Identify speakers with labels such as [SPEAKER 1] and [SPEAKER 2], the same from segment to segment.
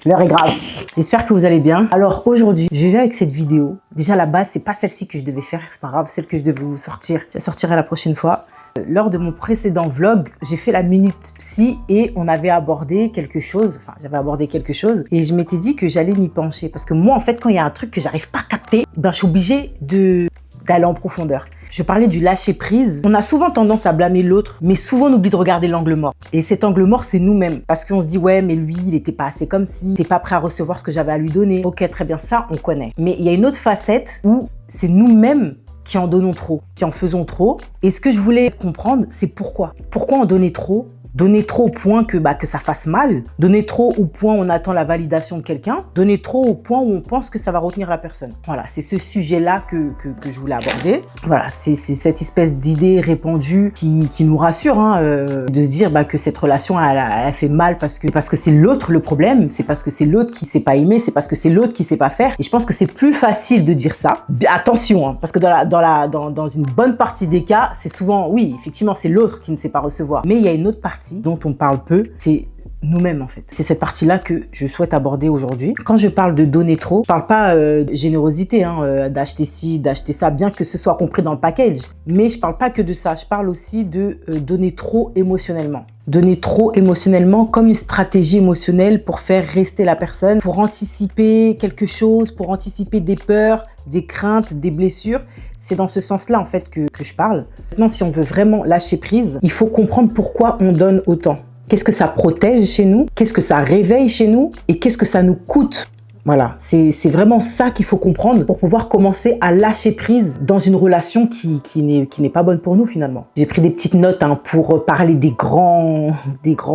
[SPEAKER 1] L'heure est grave. J'espère que vous allez bien. Alors aujourd'hui, je viens avec cette vidéo. Déjà à la base, c'est pas celle-ci que je devais faire, c'est pas grave, celle que je devais vous sortir. Je la sortirai la prochaine fois. Lors de mon précédent vlog, j'ai fait la minute psy et on avait abordé quelque chose. Enfin, j'avais abordé quelque chose et je m'étais dit que j'allais m'y pencher parce que moi, en fait, quand il y a un truc que j'arrive pas à capter, ben je suis obligée d'aller en profondeur. Je parlais du lâcher prise. On a souvent tendance à blâmer l'autre, mais souvent on oublie de regarder l'angle mort. Et cet angle mort, c'est nous-mêmes. Parce qu'on se dit, ouais, mais lui, il était pas assez comme si, il était pas prêt à recevoir ce que j'avais à lui donner. Ok, très bien, ça, on connaît. Mais il y a une autre facette où c'est nous-mêmes qui en donnons trop, qui en faisons trop. Et ce que je voulais comprendre, c'est pourquoi. Pourquoi en donner trop? Donner trop au point que ça fasse mal. Donner trop au point où on attend la validation de quelqu'un. Donner trop au point où on pense que ça va retenir la personne. Voilà, c'est ce sujet-là que je voulais aborder. Voilà, c'est cette espèce d'idée répandue qui nous rassure, de se dire que cette relation, elle fait mal parce que c'est l'autre le problème. C'est parce que c'est l'autre qui sait pas aimer. C'est parce que c'est l'autre qui sait pas faire. Et je pense que c'est plus facile de dire ça. Attention, parce que dans une bonne partie des cas, c'est souvent, oui, effectivement, c'est l'autre qui ne sait pas recevoir. Mais il y a une autre partie dont on parle peu, c'est nous-mêmes en fait. C'est cette partie-là que je souhaite aborder aujourd'hui. Quand je parle de donner trop, je parle pas de générosité, d'acheter ci, d'acheter ça, bien que ce soit compris dans le package. Mais je parle pas que de ça. Je parle aussi de donner trop émotionnellement. Donner trop émotionnellement comme une stratégie émotionnelle pour faire rester la personne, pour anticiper quelque chose, pour anticiper des peurs, des craintes, des blessures. C'est dans ce sens-là, en fait, que je parle. Maintenant, si on veut vraiment lâcher prise, il faut comprendre pourquoi on donne autant. Qu'est-ce que ça protège chez nous? Qu'est-ce que ça réveille chez nous? Et qu'est-ce que ça nous coûte? Voilà, c'est vraiment ça qu'il faut comprendre pour pouvoir commencer à lâcher prise dans une relation qui n'est pas bonne pour nous, finalement. J'ai pris des petites notes pour parler des grands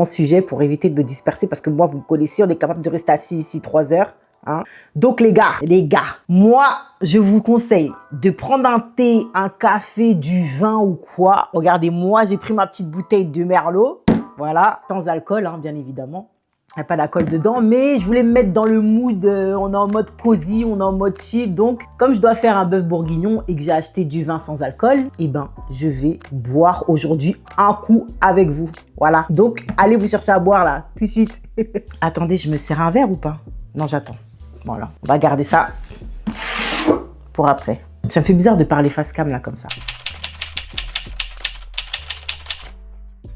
[SPEAKER 1] sujets, pour éviter de me disperser, parce que moi, vous me connaissez, on est capable de rester assis ici 3 heures. Donc les gars, moi je vous conseille de prendre un thé, un café, du vin ou quoi. Regardez, moi j'ai pris ma petite bouteille de Merlot, voilà, sans alcool bien évidemment. Il n'y a pas d'alcool dedans, mais je voulais me mettre dans le mood, on est en mode cosy, on est en mode chill. Donc, comme je dois faire un bœuf bourguignon et que j'ai acheté du vin sans alcool, je vais boire aujourd'hui un coup avec vous. Voilà, donc allez vous chercher à boire là, tout de suite. Attendez, je me sers un verre ou pas? Non, j'attends. Voilà, on va garder ça pour après. Ça me fait bizarre de parler face cam là comme ça.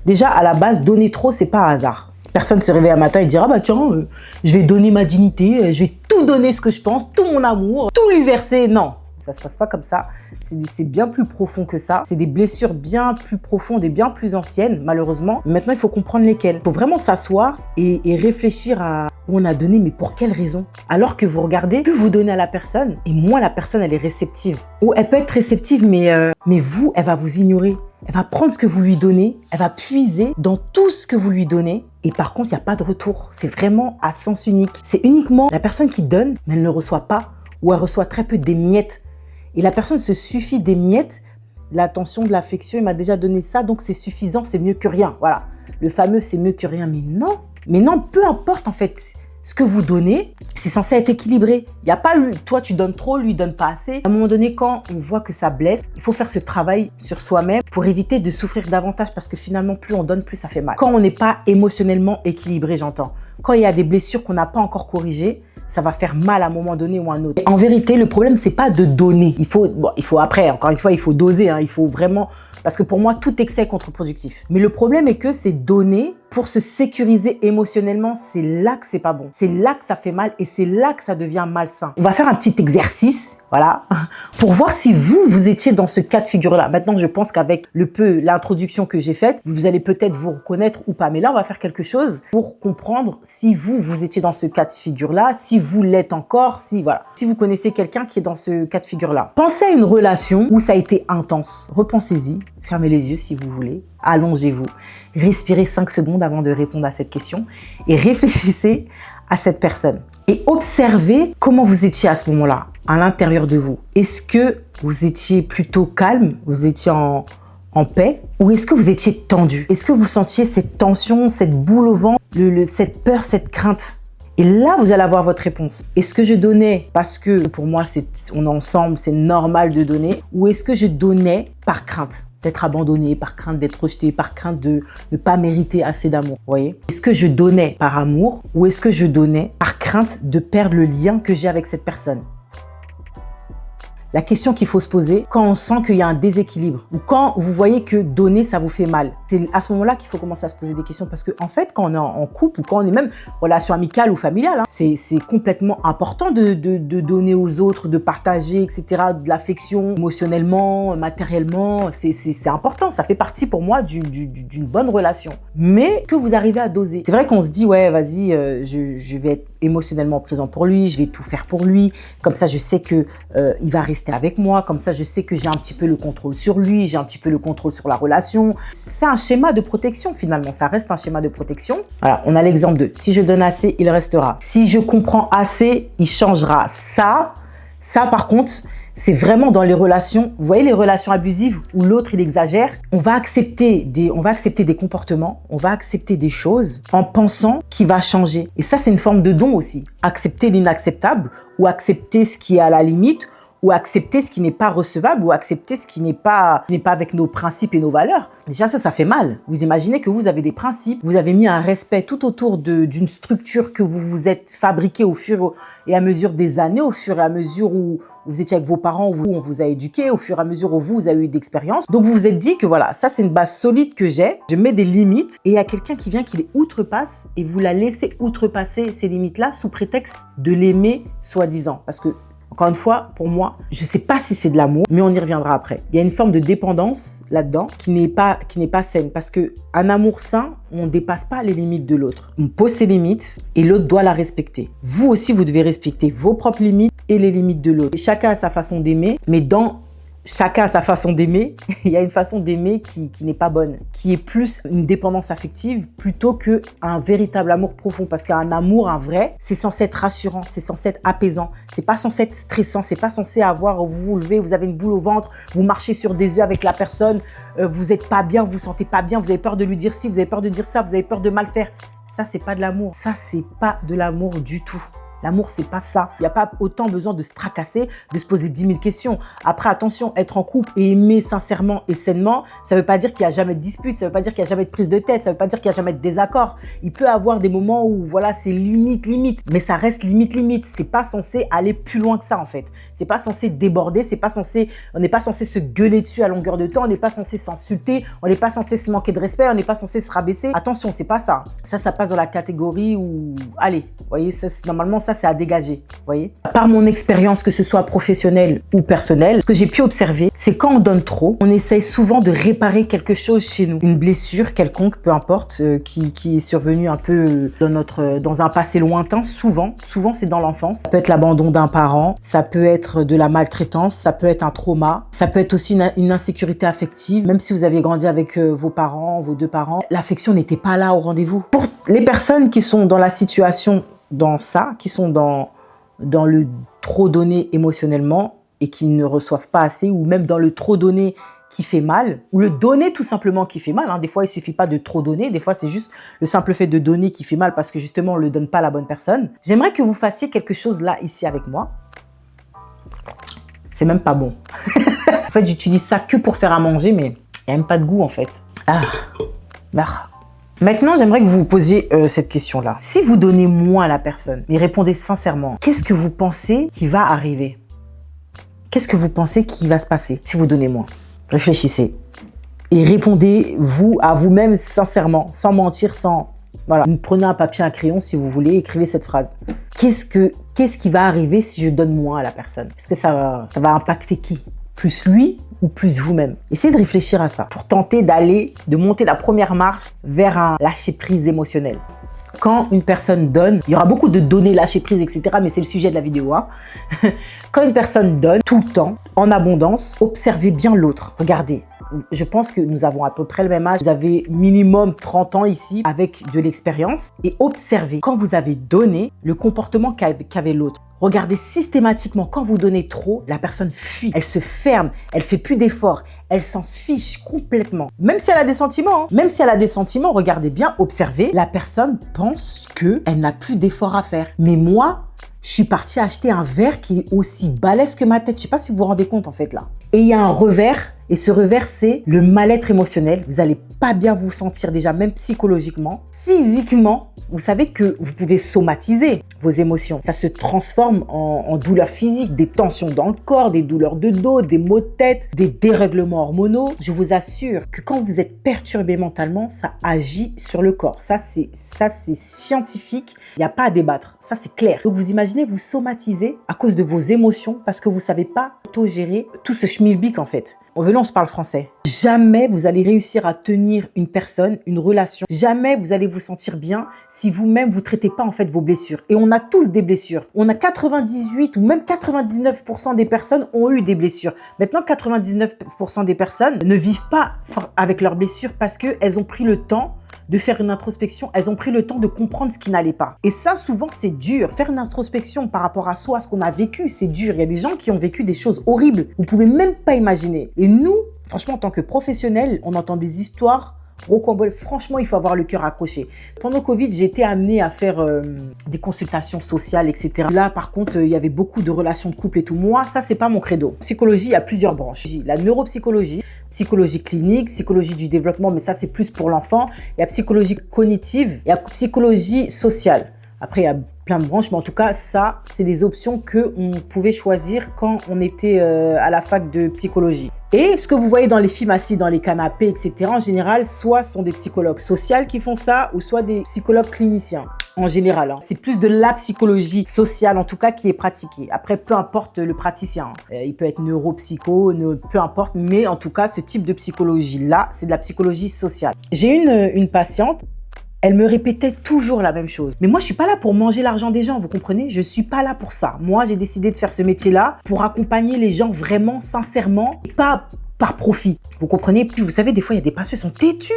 [SPEAKER 1] Déjà, à la base, donner trop, c'est pas un hasard. Personne se réveille un matin et dira, tiens, je vais donner ma dignité, je vais tout donner ce que je pense, tout mon amour, tout lui verser. Non, ça se passe pas comme ça. C'est bien plus profond que ça. C'est des blessures bien plus profondes et bien plus anciennes, malheureusement. Maintenant, il faut comprendre lesquelles. Il faut vraiment s'asseoir et réfléchir à où on a donné, mais pour quelle raison? Alors que vous regardez, plus vous donnez à la personne, et moins la personne, elle est réceptive. Ou elle peut être réceptive, mais vous, elle va vous ignorer. Elle va prendre ce que vous lui donnez, elle va puiser dans tout ce que vous lui donnez. Et par contre, il n'y a pas de retour. C'est vraiment à sens unique. C'est uniquement la personne qui donne, mais elle ne reçoit pas, ou elle reçoit très peu des miettes. Et la personne se suffit des miettes, l'attention, de l'affection, il m'a déjà donné ça, donc c'est suffisant, c'est mieux que rien. Voilà, le fameux c'est mieux que rien. Mais non, peu importe en fait. Ce que vous donnez, c'est censé être équilibré. Il n'y a pas toi tu donnes trop, lui donne pas assez. À un moment donné, quand on voit que ça blesse, il faut faire ce travail sur soi-même pour éviter de souffrir davantage parce que finalement, plus on donne, plus ça fait mal. Quand on n'est pas émotionnellement équilibré, j'entends. Quand il y a des blessures qu'on n'a pas encore corrigées, ça va faire mal à un moment donné ou à un autre. Et en vérité, le problème, c'est pas de donner. Il faut après, encore une fois, il faut doser. Il faut vraiment... Parce que pour moi, tout excès est contre-productif. Mais le problème est que c'est donner pour se sécuriser émotionnellement. C'est là que c'est pas bon. C'est là que ça fait mal et c'est là que ça devient malsain. On va faire un petit exercice, voilà, pour voir si vous étiez dans ce cas de figure-là. Maintenant, je pense qu'avec l'introduction que j'ai faite, vous allez peut-être vous reconnaître ou pas. Mais là, on va faire quelque chose pour comprendre si vous étiez dans ce cas de figure-là, si vous l'êtes encore, si vous connaissez quelqu'un qui est dans ce cas de figure-là. Pensez à une relation où ça a été intense. Repensez-y. Fermez les yeux si vous voulez, allongez-vous, respirez 5 secondes avant de répondre à cette question et réfléchissez à cette personne. Et observez comment vous étiez à ce moment-là, à l'intérieur de vous. Est-ce que vous étiez plutôt calme, vous étiez en paix, ou est-ce que vous étiez tendu? Est-ce que vous sentiez cette tension, cette boule au ventre, cette peur, cette crainte? Et là, vous allez avoir votre réponse. Est-ce que je donnais parce que pour moi, on est ensemble, c'est normal de donner, ou est-ce que je donnais par crainte? d'être abandonné, par crainte d'être rejeté, par crainte de ne pas mériter assez d'amour. Vous voyez? Est-ce que je donnais par amour ou est-ce que je donnais par crainte de perdre le lien que j'ai avec cette personne? La question qu'il faut se poser quand on sent qu'il y a un déséquilibre ou quand vous voyez que donner, ça vous fait mal. C'est à ce moment-là qu'il faut commencer à se poser des questions parce que en fait, quand on est en couple ou quand on est même en relation amicale ou familiale, hein, c'est complètement important de donner aux autres, de partager, etc., de l'affection émotionnellement, matériellement. C'est important. Ça fait partie pour moi d'une bonne relation. Mais que vous arrivez à doser. C'est vrai qu'on se dit, ouais, vas-y, je vais être émotionnellement présent pour lui, je vais tout faire pour lui. Comme ça, je sais que il va rester avec moi. Comme ça, je sais que j'ai un petit peu le contrôle sur lui, j'ai un petit peu le contrôle sur la relation. C'est un schéma de protection finalement. Ça reste un schéma de protection. Voilà, on a l'exemple de si je donne assez, il restera. Si je comprends assez, il changera. Ça par contre, c'est vraiment dans les relations. Vous voyez les relations abusives où l'autre il exagère. On va accepter des comportements, on va accepter des choses en pensant qu'il va changer. Et ça, c'est une forme de don aussi. Accepter l'inacceptable ou accepter ce qui est à la limite ou accepter ce qui n'est pas recevable ou accepter ce qui n'est pas avec nos principes et nos valeurs. Déjà, ça fait mal. Vous imaginez que vous avez des principes, vous avez mis un respect tout autour d'une structure que vous vous êtes fabriquée au fur et à mesure des années, au fur et à mesure où vous étiez avec vos parents, où on vous a éduqué, au fur et à mesure où vous avez eu d'expérience. Donc, vous vous êtes dit que voilà, ça, c'est une base solide que j'ai. Je mets des limites et il y a quelqu'un qui vient, qui les outrepasse et vous la laissez outrepasser ces limites-là sous prétexte de l'aimer, soi-disant. Parce que encore une fois, pour moi, je ne sais pas si c'est de l'amour, mais on y reviendra après. Il y a une forme de dépendance là-dedans qui n'est pas saine parce qu'un amour sain, on ne dépasse pas les limites de l'autre. On pose ses limites et l'autre doit la respecter. Vous aussi, vous devez respecter vos propres limites et les limites de l'autre. Chacun a sa façon d'aimer, mais dans chacun a sa façon d'aimer, il y a une façon d'aimer qui n'est pas bonne, qui est plus une dépendance affective plutôt qu'un véritable amour profond. Parce qu'un amour, un vrai, c'est censé être rassurant, c'est censé être apaisant, c'est pas censé être stressant, c'est pas censé avoir, vous vous levez, vous avez une boule au ventre, vous marchez sur des œufs avec la personne, vous êtes pas bien, vous vous sentez pas bien, vous avez peur de lui dire ci, vous avez peur de dire ça, vous avez peur de mal faire. Ça, c'est pas de l'amour. Ça, c'est pas de l'amour du tout. L'amour, c'est pas ça. Il n'y a pas autant besoin de se tracasser, de se poser 10 000 questions. Après, attention, être en couple et aimer sincèrement et sainement, ça ne veut pas dire qu'il n'y a jamais de dispute, ça ne veut pas dire qu'il n'y a jamais de prise de tête, ça ne veut pas dire qu'il n'y a jamais de désaccord. Il peut y avoir des moments où, voilà, c'est limite, mais ça reste limite. C'est pas censé aller plus loin que ça, en fait. C'est pas censé déborder, on n'est pas censé se gueuler dessus à longueur de temps, on n'est pas censé s'insulter, on n'est pas censé se manquer de respect, on n'est pas censé se rabaisser. Attention, c'est pas ça. Ça passe dans la catégorie où, allez, vous voyez, normalement, ça, c'est à dégager, vous voyez. Par mon expérience, que ce soit professionnelle ou personnelle, ce que j'ai pu observer, c'est quand on donne trop, on essaye souvent de réparer quelque chose chez nous. Une blessure quelconque, peu importe, qui est survenue un peu dans un passé lointain, souvent c'est dans l'enfance. Ça peut être l'abandon d'un parent, ça peut être de la maltraitance, ça peut être un trauma, ça peut être aussi une insécurité affective. Même si vous aviez grandi avec vos parents, vos deux parents, l'affection n'était pas là au rendez-vous. Pour les personnes qui sont dans la situation qui sont dans le trop donné émotionnellement et qui ne reçoivent pas assez, ou même dans le trop donné qui fait mal, ou le donner tout simplement qui fait mal. Des fois, il ne suffit pas de trop donner. Des fois, c'est juste le simple fait de donner qui fait mal parce que justement, on ne le donne pas à la bonne personne. J'aimerais que vous fassiez quelque chose là, ici avec moi. C'est même pas bon. En fait, j'utilise ça que pour faire à manger, mais il n'y a même pas de goût en fait. Maintenant, j'aimerais que vous vous posiez cette question-là. Si vous donnez moins à la personne, mais répondez sincèrement, qu'est-ce que vous pensez qui va arriver? Qu'est-ce que vous pensez qui va se passer si vous donnez moins? Réfléchissez. Et répondez-vous à vous-même sincèrement, sans mentir, Voilà. Prenez un papier, un crayon si vous voulez, écrivez cette phrase. Qu'est-ce qui va arriver si je donne moins à la personne? Est-ce que ça va impacter qui? Plus lui ou plus vous-même? Essayez de réfléchir à ça pour tenter de monter la première marche vers un lâcher-prise émotionnel. Quand une personne donne, il y aura beaucoup de donner, lâcher prise, etc. Mais c'est le sujet de la vidéo. Quand une personne donne tout le temps, en abondance, observez bien l'autre. Regardez. Je pense que nous avons à peu près le même âge. Vous avez minimum 30 ans ici avec de l'expérience. Et observez, quand vous avez donné, le comportement qu'avait l'autre. Regardez systématiquement, quand vous donnez trop, la personne fuit. Elle se ferme, elle fait plus d'efforts, elle s'en fiche complètement. Même si elle a des sentiments, regardez bien, observez. La personne pense qu'elle n'a plus d'efforts à faire. Mais moi, je suis partie acheter un verre qui est aussi balèze que ma tête. Je ne sais pas si vous vous rendez compte en fait là. Et il y a un revers. Et ce revers, c'est le mal-être émotionnel. Vous n'allez pas bien vous sentir déjà, même psychologiquement. Physiquement, vous savez que vous pouvez somatiser vos émotions. Ça se transforme en douleurs physiques, des tensions dans le corps, des douleurs de dos, des maux de tête, des dérèglements hormonaux. Je vous assure que quand vous êtes perturbé mentalement, ça agit sur le corps. Ça, c'est scientifique. Il n'y a pas à débattre. Ça, c'est clair. Donc, vous imaginez, vous somatisez à cause de vos émotions parce que vous ne savez pas auto-gérer tout ce schmilblick, en fait. Venons, on se parle français. Jamais vous allez réussir à tenir une personne, une relation. Jamais vous allez vous sentir bien si vous-même vous traitez pas en fait vos blessures. Et on a tous des blessures. On a 98 ou même 99% des personnes ont eu des blessures. Maintenant, 99% des personnes ne vivent pas avec leurs blessures parce qu'elles ont pris le temps de faire une introspection, elles ont pris le temps de comprendre ce qui n'allait pas. Et ça, souvent, c'est dur. Faire une introspection par rapport à soi, à ce qu'on a vécu, c'est dur. Il y a des gens qui ont vécu des choses horribles. Vous pouvez même pas imaginer. Et nous, franchement, en tant que professionnels, on entend des histoires rocambolesques. Franchement, il faut avoir le cœur accroché. Pendant le Covid, j'ai été amenée à faire des consultations sociales, etc. Là, par contre, il y avait beaucoup de relations de couple et tout. Moi, ça, c'est pas mon credo. Psychologie, il y a plusieurs branches. La neuropsychologie, psychologie clinique, psychologie du développement, mais ça, c'est plus pour l'enfant. Il y a psychologie cognitive, il y a psychologie sociale. Après, il y a plein de branches, mais en tout cas, ça, c'est les options qu'on pouvait choisir quand on était à la fac de psychologie. Et ce que vous voyez dans les films assis dans les canapés, etc., en général, soit ce sont des psychologues sociaux qui font ça, ou soit des psychologues cliniciens. En général, hein. C'est plus de la psychologie sociale, en tout cas, qui est pratiquée. Après, peu importe le praticien. Il peut être neuropsycho, peu importe. Mais en tout cas, ce type de psychologie-là, c'est de la psychologie sociale. J'ai une patiente. Elle me répétait toujours la même chose. Mais moi, je suis pas là pour manger l'argent des gens, vous comprenez? Je suis pas là pour ça. Moi, j'ai décidé de faire ce métier-là pour accompagner les gens vraiment, sincèrement, et pas par profit. Vous comprenez? Puis vous savez, des fois, il y a des patients, ils sont têtus.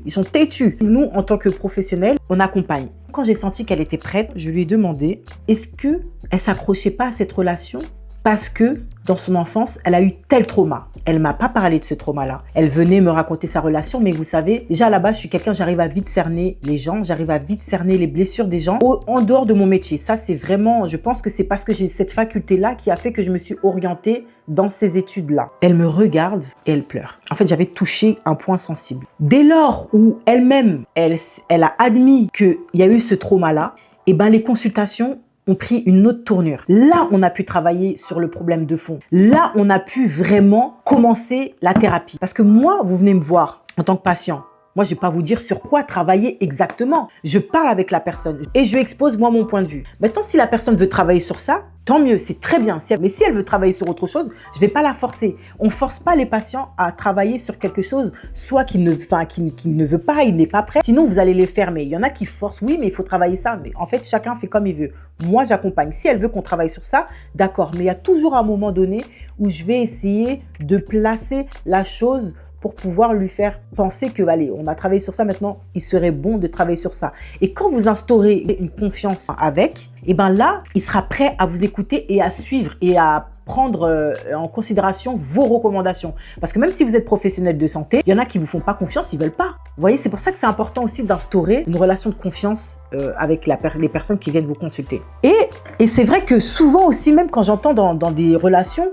[SPEAKER 1] Ils sont têtus. Nous, en tant que professionnels, on accompagne. Quand j'ai senti qu'elle était prête, je lui ai demandé, est-ce qu'elle s'accrochait pas à cette relation parce que dans son enfance, elle a eu tel trauma. Elle m'a pas parlé de ce trauma-là. Elle venait me raconter sa relation, mais vous savez, déjà à la base, je suis quelqu'un, j'arrive à vite cerner les gens, j'arrive à vite cerner les blessures des gens en dehors de mon métier. Ça, c'est vraiment, je pense que c'est parce que j'ai cette faculté-là qui a fait que je me suis orientée dans ces études-là. Elle me regarde et elle pleure. En fait, j'avais touché un point sensible. Dès lors où elle-même, elle a admis qu'il y a eu ce trauma-là, et ben les consultations ont pris une autre tournure. Là, on a pu travailler sur le problème de fond. Là, on a pu vraiment commencer la thérapie. Parce que moi, vous venez me voir en tant que patient. Moi, je ne vais pas vous dire sur quoi travailler exactement. Je parle avec la personne et je lui expose moi mon point de vue. Maintenant, si la personne veut travailler sur ça, tant mieux, c'est très bien. Mais si elle veut travailler sur autre chose, je ne vais pas la forcer. On ne force pas les patients à travailler sur quelque chose, soit qu'il ne veut pas, il n'est pas prêt. Sinon, vous allez les fermer. Il y en a qui forcent, oui, mais il faut travailler ça. Mais en fait, chacun fait comme il veut. Moi, j'accompagne. Si elle veut qu'on travaille sur ça, d'accord. Mais il y a toujours un moment donné où je vais essayer de placer la chose pour pouvoir lui faire penser que, allez, on a travaillé sur ça, maintenant, il serait bon de travailler sur ça. Et quand vous instaurez une confiance avec, et ben là, il sera prêt à vous écouter et à suivre et à prendre en considération vos recommandations. Parce que même si vous êtes professionnel de santé, il y en a qui ne vous font pas confiance, ils ne veulent pas. Vous voyez, c'est pour ça que c'est important aussi d'instaurer une relation de confiance avec les personnes qui viennent vous consulter. Et c'est vrai que souvent aussi, même quand j'entends dans des relations,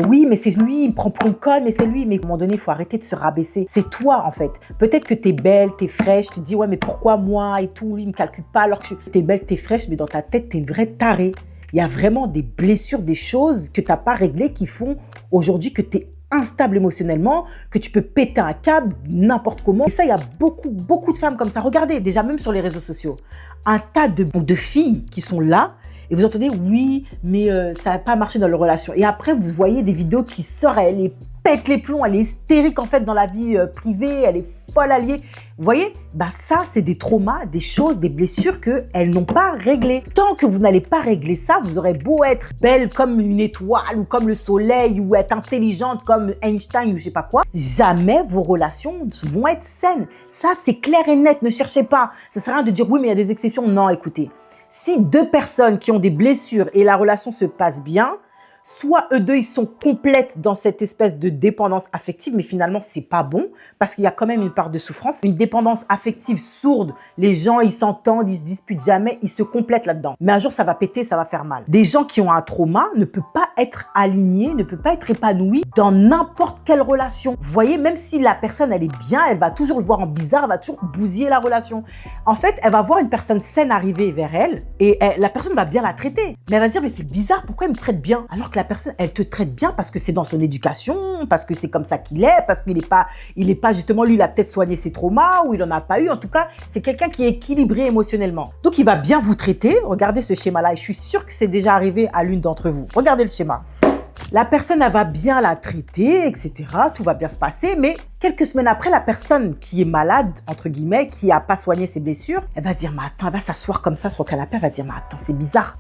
[SPEAKER 1] oui, mais c'est lui, il me prend pour une conne, mais c'est lui. Mais à un moment donné, il faut arrêter de se rabaisser. C'est toi, en fait. Peut-être que t'es belle, t'es fraîche, tu te dis, ouais, mais pourquoi moi et tout, lui, il me calcule pas alors que t'es belle, t'es fraîche, mais dans ta tête, t'es une vraie tarée. Il y a vraiment des blessures, des choses que t'as pas réglées qui font aujourd'hui que t'es instable émotionnellement, que tu peux péter un câble n'importe comment. Et ça, il y a beaucoup de femmes comme ça. Regardez, déjà même sur les réseaux sociaux, un tas de filles qui sont là. Et vous entendez, oui, mais ça n'a pas marché dans leur relation. Et après, vous voyez des vidéos qui sortent, elle est pète les plombs, elle est hystérique en fait dans la vie privée, elle est folle alliée. Vous voyez, bah ça, c'est des traumas, des choses, des blessures qu'elles n'ont pas réglées. Tant que vous n'allez pas régler ça, vous aurez beau être belle comme une étoile ou comme le soleil ou être intelligente comme Einstein ou je sais pas quoi, jamais vos relations vont être saines. Ça, c'est clair et net, ne cherchez pas. Ça sert à rien de dire oui, mais il y a des exceptions. Non, écoutez. Si deux personnes qui ont des blessures et la relation se passe bien, soit eux deux, ils sont complètes dans cette espèce de dépendance affective, mais finalement, c'est pas bon parce qu'il y a quand même une part de souffrance. Une dépendance affective sourde, les gens, ils s'entendent, ils se disputent jamais, ils se complètent là-dedans. Mais un jour, ça va péter, ça va faire mal. Des gens qui ont un trauma ne peuvent pas être alignés, ne peuvent pas être épanouis dans n'importe quelle relation. Vous voyez, même si la personne, elle est bien, elle va toujours le voir en bizarre, elle va toujours bousiller la relation. En fait, elle va voir une personne saine arriver vers elle et la personne va bien la traiter. Mais elle va se dire, mais c'est bizarre, pourquoi il me traite bien? Alors que la personne, elle te traite bien parce que c'est dans son éducation, parce que c'est comme ça qu'il est, parce qu'il n'est pas justement, lui, il a peut-être soigné ses traumas ou il n'en a pas eu. En tout cas, c'est quelqu'un qui est équilibré émotionnellement. Donc, il va bien vous traiter. Regardez ce schéma-là et je suis sûre que c'est déjà arrivé à l'une d'entre vous. Regardez le schéma. La personne, elle va bien la traiter, etc. Tout va bien se passer, mais quelques semaines après, la personne qui est malade, entre guillemets, qui n'a pas soigné ses blessures, elle va se dire, mais attends, elle va s'asseoir comme ça sur le canapé, elle va se dire, mais attends, c'est bizarre.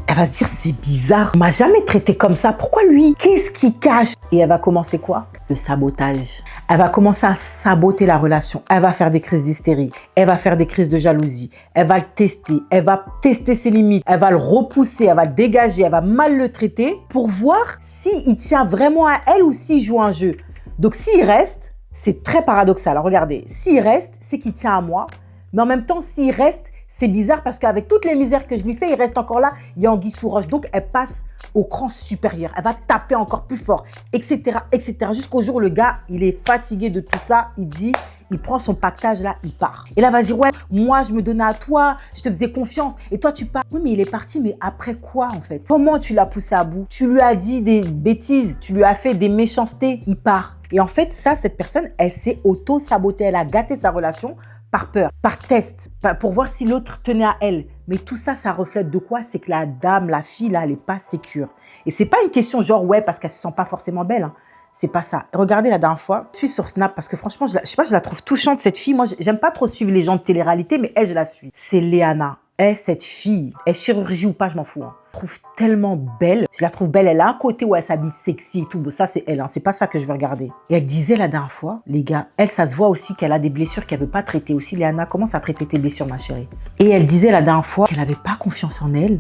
[SPEAKER 1] Elle va se dire, c'est bizarre, on m'a jamais traité comme ça, pourquoi lui? Qu'est-ce qu'il cache? Et elle va commencer quoi? Le sabotage. Elle va commencer à saboter la relation. Elle va faire des crises d'hystérie. Elle va faire des crises de jalousie. Elle va le tester. Elle va tester ses limites. Elle va le repousser. Elle va le dégager. Elle va mal le traiter pour voir s'il tient vraiment à elle ou s'il joue un jeu. Donc, s'il reste, c'est très paradoxal. Regardez, s'il reste, c'est qu'il tient à moi. Mais en même temps, s'il reste, c'est bizarre parce qu'avec toutes les misères que je lui fais, il reste encore là. Il y a anguille sous roche. Donc, elle passe au cran supérieur. Elle va taper encore plus fort, etc., etc. Jusqu'au jour où le gars, il est fatigué de tout ça. Il dit, il prend son pactage là, il part. Et là, va dire, ouais, moi, je me donnais à toi, je te faisais confiance. Et toi, tu pars. Oui, mais il est parti, mais après quoi, en fait? Comment tu l'as poussé à bout? Tu lui as dit des bêtises, tu lui as fait des méchancetés, il part. Et en fait, ça, cette personne, elle s'est auto-sabotée. Elle a gâté sa relation par peur, par test, pour voir si l'autre tenait à elle. Mais tout ça, ça reflète de quoi? C'est que la dame, la fille, là, elle n'est pas sécure. Et c'est pas une question genre, ouais, parce qu'elle se sent pas forcément belle. Hein. C'est pas ça. Regardez la dernière fois, je suis sur Snap parce que franchement, je sais pas, je la trouve touchante, cette fille. Moi, j'aime pas trop suivre les gens de télé-réalité, mais elle, je la suis. C'est Léana. Cette fille, elle chirurgie ou pas, je m'en fous. Hein. Je la trouve tellement belle. Je la trouve belle. Elle a un côté où elle s'habille sexy et tout. Bon, ça, c'est elle. Hein. C'est pas ça que je veux regarder. Et elle disait la dernière fois, les gars, elle, ça se voit aussi qu'elle a des blessures qu'elle veut pas traiter aussi. Léana, commence à traiter tes blessures, ma chérie. Et elle disait la dernière fois qu'elle avait pas confiance en elle,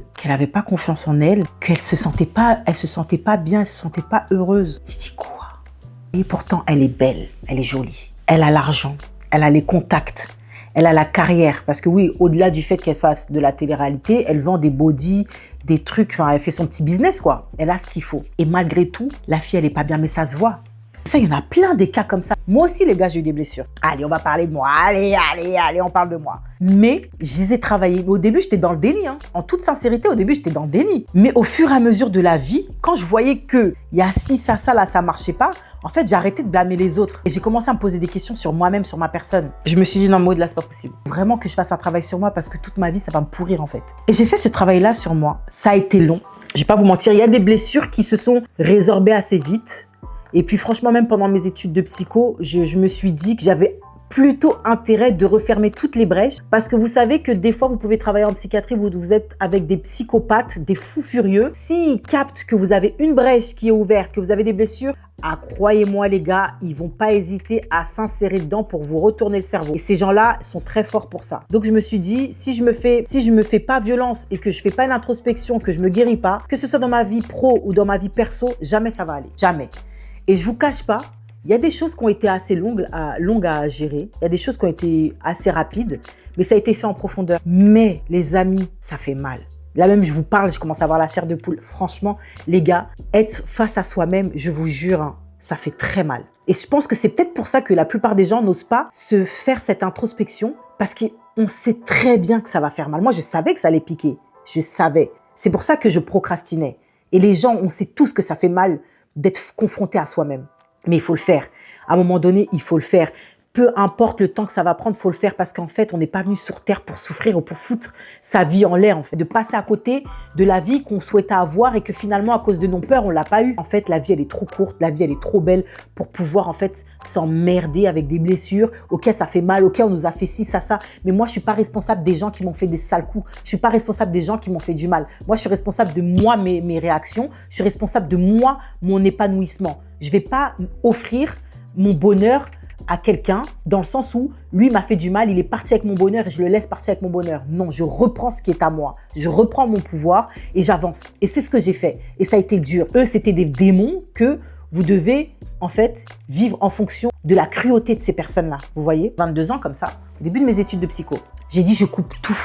[SPEAKER 1] qu'elle se sentait pas bien, elle se sentait pas heureuse. Je dis quoi? Et pourtant, elle est belle, elle est jolie. Elle a l'argent, elle a les contacts. Elle a la carrière, parce que oui, au-delà du fait qu'elle fasse de la télé-réalité, elle vend des body, des trucs, enfin, elle fait son petit business, quoi. Elle a ce qu'il faut. Et malgré tout, la fille, elle est pas bien, mais ça se voit. Ça, il y en a plein des cas comme ça. Moi aussi, les gars, j'ai eu des blessures. Allez, on va parler de moi. Allez, on parle de moi. Mais je les ai travaillées. Au début, j'étais dans le déni. Hein. En toute sincérité, au début, j'étais dans le déni. Mais au fur et à mesure de la vie, quand je voyais qu'il y a ci, ça, là, ça marchait pas, en fait, j'ai arrêté de blâmer les autres. Et j'ai commencé à me poser des questions sur moi-même, sur ma personne. Je me suis dit, non, mais au-delà, c'est pas possible. Vraiment que je fasse un travail sur moi parce que toute ma vie, ça va me pourrir, en fait. Et j'ai fait ce travail-là sur moi. Ça a été long. Je vais pas vous mentir, il y a des blessures qui se sont résorbées assez vite. Et puis franchement, même pendant mes études de psycho, je me suis dit que j'avais plutôt intérêt de refermer toutes les brèches parce que vous savez que des fois, vous pouvez travailler en psychiatrie, vous êtes avec des psychopathes, des fous furieux. S'ils captent que vous avez une brèche qui est ouverte, que vous avez des blessures, croyez-moi les gars, ils vont pas hésiter à s'insérer dedans pour vous retourner le cerveau. Et ces gens-là sont très forts pour ça. Donc je me suis dit, si je me fais pas violence et que je fais pas une introspection, que je me guéris pas, que ce soit dans ma vie pro ou dans ma vie perso, jamais ça va aller. Jamais. Et je vous cache pas, il y a des choses qui ont été assez longues à gérer. Il y a des choses qui ont été assez rapides, mais ça a été fait en profondeur. Mais les amis, ça fait mal. Là même, je vous parle, je commence à avoir la chair de poule. Franchement, les gars, être face à soi-même, je vous jure, hein, ça fait très mal. Et je pense que c'est peut-être pour ça que la plupart des gens n'osent pas se faire cette introspection parce qu'on sait très bien que ça va faire mal. Moi, je savais que ça allait piquer. Je savais. C'est pour ça que je procrastinais. Et les gens, on sait tous que ça fait mal d'être confronté à soi-même. Mais il faut le faire. À un moment donné, il faut le faire. Peu importe le temps que ça va prendre, il faut le faire parce qu'en fait, on n'est pas venu sur Terre pour souffrir ou pour foutre sa vie en l'air. En fait, de passer à côté de la vie qu'on souhaitait avoir et que finalement, à cause de nos peurs, on l'a pas eu. En fait, la vie, elle est trop courte, la vie, elle est trop belle pour pouvoir en fait s'emmerder avec des blessures. Ok, ça fait mal, ok, on nous a fait ci, ça. Mais moi, je suis pas responsable des gens qui m'ont fait des sales coups. Je suis pas responsable des gens qui m'ont fait du mal. Moi, je suis responsable de moi, mes réactions. Je suis responsable de moi, mon épanouissement. Je vais pas offrir mon bonheur à quelqu'un dans le sens où lui m'a fait du mal, il est parti avec mon bonheur et je le laisse partir avec mon bonheur. Non, je reprends ce qui est à moi. Je reprends mon pouvoir et j'avance. Et c'est ce que j'ai fait. Et ça a été dur. Eux, c'était des démons que vous devez en fait vivre en fonction de la cruauté de ces personnes-là. Vous voyez, 22 ans comme ça, au début de mes études de psycho, j'ai dit je coupe tout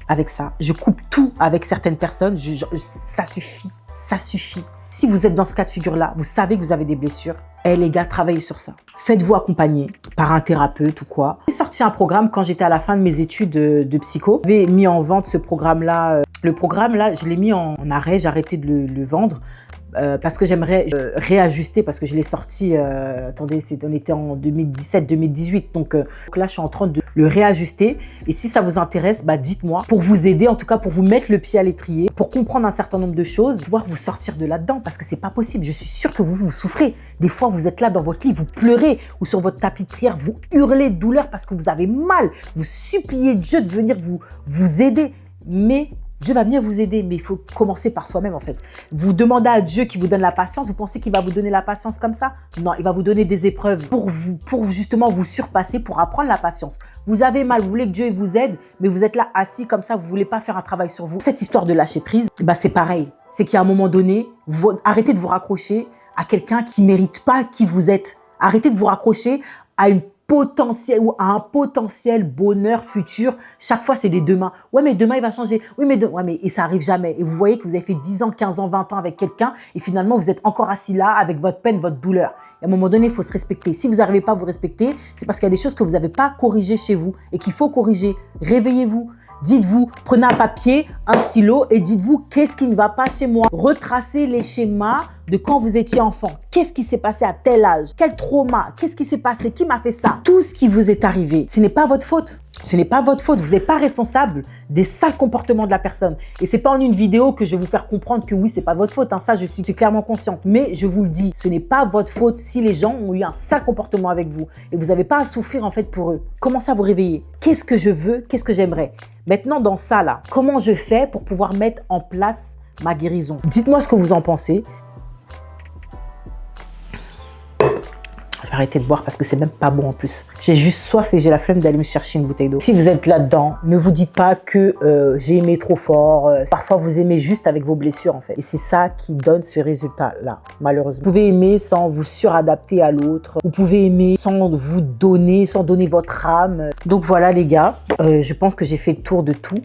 [SPEAKER 1] avec ça. Je coupe tout avec certaines personnes. Ça suffit. Ça suffit. Si vous êtes dans ce cas de figure-là, vous savez que vous avez des blessures. Eh les gars, travaillez sur ça. Faites-vous accompagner par un thérapeute ou quoi. J'ai sorti un programme quand j'étais à la fin de mes études de psycho. J'avais mis en vente ce programme-là. Le programme-là, je l'ai mis en arrêt. J'ai arrêté de le vendre. Parce que j'aimerais réajuster, parce que je l'ai sorti, attendez, on était en 2017-2018, donc là je suis en train de le réajuster. Et si ça vous intéresse, bah, dites-moi, pour vous aider, en tout cas pour vous mettre le pied à l'étrier, pour comprendre un certain nombre de choses, pouvoir vous sortir de là-dedans, parce que c'est pas possible. Je suis sûre que vous souffrez. Des fois, vous êtes là dans votre lit, vous pleurez, ou sur votre tapis de prière, vous hurlez de douleur parce que vous avez mal, vous suppliez Dieu de venir vous aider, mais Dieu va venir vous aider, mais il faut commencer par soi-même en fait. Vous demandez à Dieu qui vous donne la patience, vous pensez qu'il va vous donner la patience comme ça? Non, il va vous donner des épreuves pour justement vous surpasser, pour apprendre la patience. Vous avez mal, vous voulez que Dieu vous aide, mais vous êtes là assis comme ça, vous ne voulez pas faire un travail sur vous. Cette histoire de lâcher prise, bah, c'est pareil. C'est qu'à un moment donné, arrêtez de vous raccrocher à quelqu'un qui ne mérite pas qui vous êtes. Arrêtez de vous raccrocher à un potentiel bonheur futur. Chaque fois, c'est des demain. Ouais, mais demain, il va changer. Oui, mais et ça arrive jamais. Et vous voyez que vous avez fait 10 ans, 15 ans, 20 ans avec quelqu'un et finalement, vous êtes encore assis là avec votre peine, votre douleur. Et à un moment donné, il faut se respecter. Si vous n'arrivez pas à vous respecter, c'est parce qu'il y a des choses que vous n'avez pas corrigées chez vous et qu'il faut corriger. Réveillez-vous. Dites-vous, prenez un papier, un stylo et dites-vous qu'est-ce qui ne va pas chez moi. Retracez les schémas de quand vous étiez enfant. Qu'est-ce qui s'est passé à tel âge? Quel trauma? Qu'est-ce qui s'est passé? Qui m'a fait ça? Tout ce qui vous est arrivé, ce n'est pas votre faute. Ce n'est pas votre faute. Vous n'êtes pas responsable des sales comportements de la personne. Et c'est pas en une vidéo que je vais vous faire comprendre que oui, c'est pas votre faute. Hein. Ça, je suis clairement consciente. Mais je vous le dis, ce n'est pas votre faute si les gens ont eu un sale comportement avec vous. Et vous n'avez pas à souffrir en fait pour eux. Commencez à vous réveiller. Qu'est-ce que je veux? Qu'est-ce que j'aimerais? Maintenant, dans ça là, comment je fais pour pouvoir mettre en place ma guérison? Dites-moi ce que vous en pensez. Je vais arrêter de boire parce que c'est même pas bon en plus. J'ai juste soif et j'ai la flemme d'aller me chercher une bouteille d'eau. Si vous êtes là-dedans, ne vous dites pas que j'ai aimé trop fort. Parfois, vous aimez juste avec vos blessures en fait. Et c'est ça qui donne ce résultat-là, malheureusement. Vous pouvez aimer sans vous suradapter à l'autre. Vous pouvez aimer sans vous donner, sans donner votre âme. Donc voilà les gars, je pense que j'ai fait le tour de tout.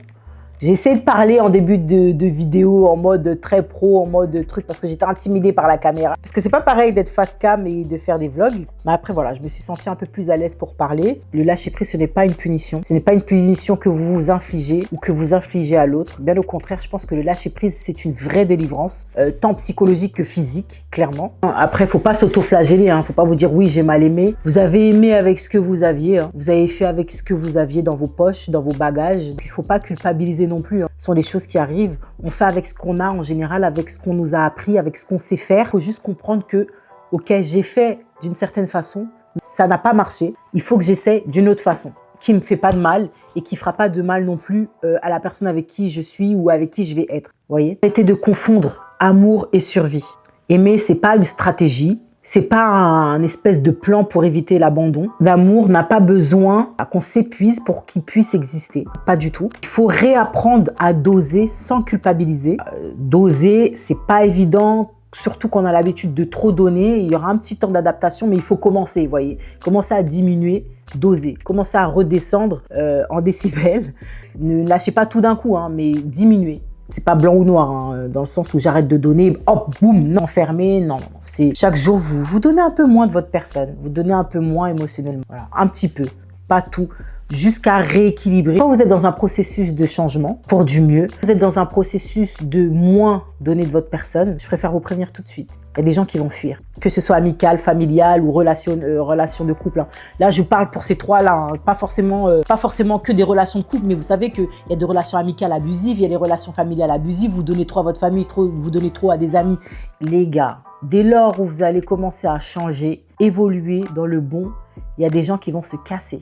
[SPEAKER 1] J'ai essayé de parler en début de vidéo en mode très pro, en mode truc, parce que j'étais intimidée par la caméra. Parce que c'est pas pareil d'être face cam et de faire des vlogs. Mais après, voilà, je me suis sentie un peu plus à l'aise pour parler. Le lâcher prise, ce n'est pas une punition. Ce n'est pas une punition que vous vous infligez ou que vous infligez à l'autre. Bien au contraire, je pense que le lâcher prise, c'est une vraie délivrance, tant psychologique que physique, clairement. Après, faut pas s'auto-flageller, hein. Faut pas vous dire oui, j'ai mal aimé. Vous avez aimé avec ce que vous aviez. Hein. Vous avez fait avec ce que vous aviez dans vos poches, dans vos bagages. Il faut pas culpabiliser non plus. Hein. Ce sont des choses qui arrivent. On fait avec ce qu'on a en général, avec ce qu'on nous a appris, avec ce qu'on sait faire. Il faut juste comprendre que, ok, j'ai fait d'une certaine façon, ça n'a pas marché. Il faut que j'essaie d'une autre façon, qui ne me fait pas de mal et qui ne fera pas de mal non plus à la personne avec qui je suis ou avec qui je vais être. Vous voyez ? Arrêtez de confondre amour et survie. Aimer, c'est pas une stratégie. C'est pas un espèce de plan pour éviter l'abandon. L'amour n'a pas besoin qu'on s'épuise pour qu'il puisse exister. Pas du tout. Il faut réapprendre à doser sans culpabiliser. Doser, c'est pas évident, surtout quand on a l'habitude de trop donner. Il y aura un petit temps d'adaptation, mais il faut commencer, vous voyez. Commencer à diminuer, doser. Commencer à redescendre en décibels. Ne lâchez pas tout d'un coup, hein, mais diminuez. C'est pas blanc ou noir, hein, dans le sens où j'arrête de donner, hop, boum, non, fermé, non. C'est chaque jour, vous donnez un peu moins de votre personne, vous donnez un peu moins émotionnellement, voilà, un petit peu, pas tout, jusqu'à rééquilibrer. Quand vous êtes dans un processus de changement pour du mieux, vous êtes dans un processus de moins donner de votre personne, je préfère vous prévenir tout de suite. Il y a des gens qui vont fuir, que ce soit amical, familial ou relation de couple. Hein. Là, je parle pour ces trois-là, hein. Pas forcément que des relations de couple, mais vous savez qu'il y a des relations amicales abusives, il y a des relations familiales abusives, vous donnez trop à votre famille, vous donnez trop à des amis. Les gars, dès lors où vous allez commencer à changer, évoluer dans le bon, il y a des gens qui vont se casser.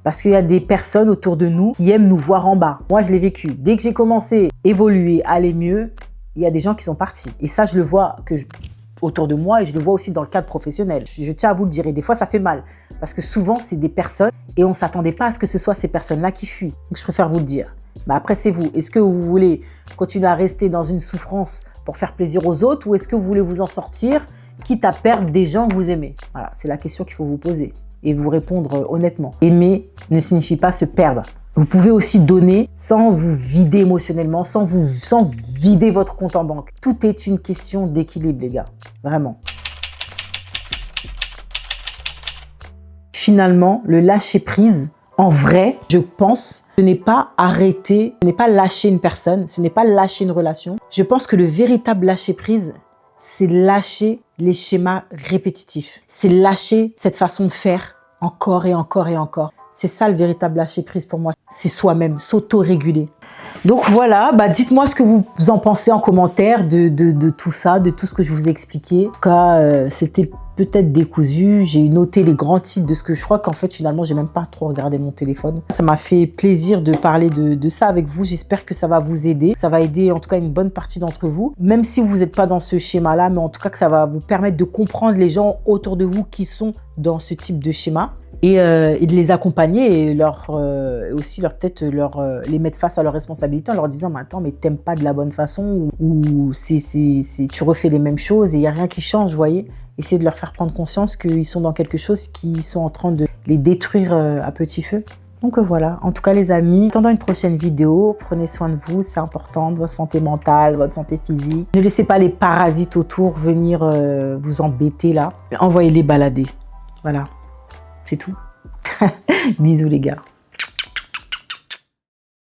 [SPEAKER 1] Parce qu'il y a des personnes autour de nous qui aiment nous voir en bas. Moi, je l'ai vécu. Dès que j'ai commencé à évoluer, à aller mieux, il y a des gens qui sont partis. Et ça, je le vois autour de moi et je le vois aussi dans le cadre professionnel. Je tiens à vous le dire. Et des fois, ça fait mal. Parce que souvent, c'est des personnes et on ne s'attendait pas à ce que ce soit ces personnes-là qui fuient. Donc, je préfère vous le dire. Mais après, c'est vous. Est-ce que vous voulez continuer à rester dans une souffrance pour faire plaisir aux autres ou est-ce que vous voulez vous en sortir, quitte à perdre des gens que vous aimez? Voilà, c'est la question qu'il faut vous poser et vous répondre honnêtement. Aimer ne signifie pas se perdre. Vous pouvez aussi donner sans vous vider émotionnellement, sans vider votre compte en banque. Tout est une question d'équilibre, les gars. Vraiment. Finalement, le lâcher prise, en vrai, je pense, ce n'est pas arrêter, ce n'est pas lâcher une personne, ce n'est pas lâcher une relation. Je pense que le véritable lâcher prise, c'est lâcher les schémas répétitifs. C'est lâcher cette façon de faire encore et encore et encore. C'est ça le véritable lâcher prise pour moi. C'est soi-même, s'auto-réguler. Donc voilà, dites-moi ce que vous en pensez en commentaire de tout ça, de tout ce que je vous ai expliqué. En tout cas, c'était peut-être décousu. J'ai noté les grands titres de ce que je crois qu'en fait, finalement, j'ai même pas trop regardé mon téléphone. Ça m'a fait plaisir de parler de ça avec vous. J'espère que ça va vous aider. Ça va aider en tout cas une bonne partie d'entre vous. Même si vous n'êtes pas dans ce schéma-là, mais en tout cas que ça va vous permettre de comprendre les gens autour de vous qui sont dans ce type de schéma. Et de les accompagner et aussi peut-être les mettre face à leurs responsabilités en leur disant mais attends, mais t'aimes pas de la bonne façon ou tu refais les mêmes choses et il n'y a rien qui change, vous voyez. Essayez de leur faire prendre conscience qu'ils sont dans quelque chose qui sont en train de les détruire à petit feu. Donc voilà, en tout cas les amis, attendant une prochaine vidéo, prenez soin de vous, c'est important, de votre santé mentale, votre santé physique. Ne laissez pas les parasites autour venir vous embêter là. Envoyez-les balader, voilà. C'est tout. Bisous les gars.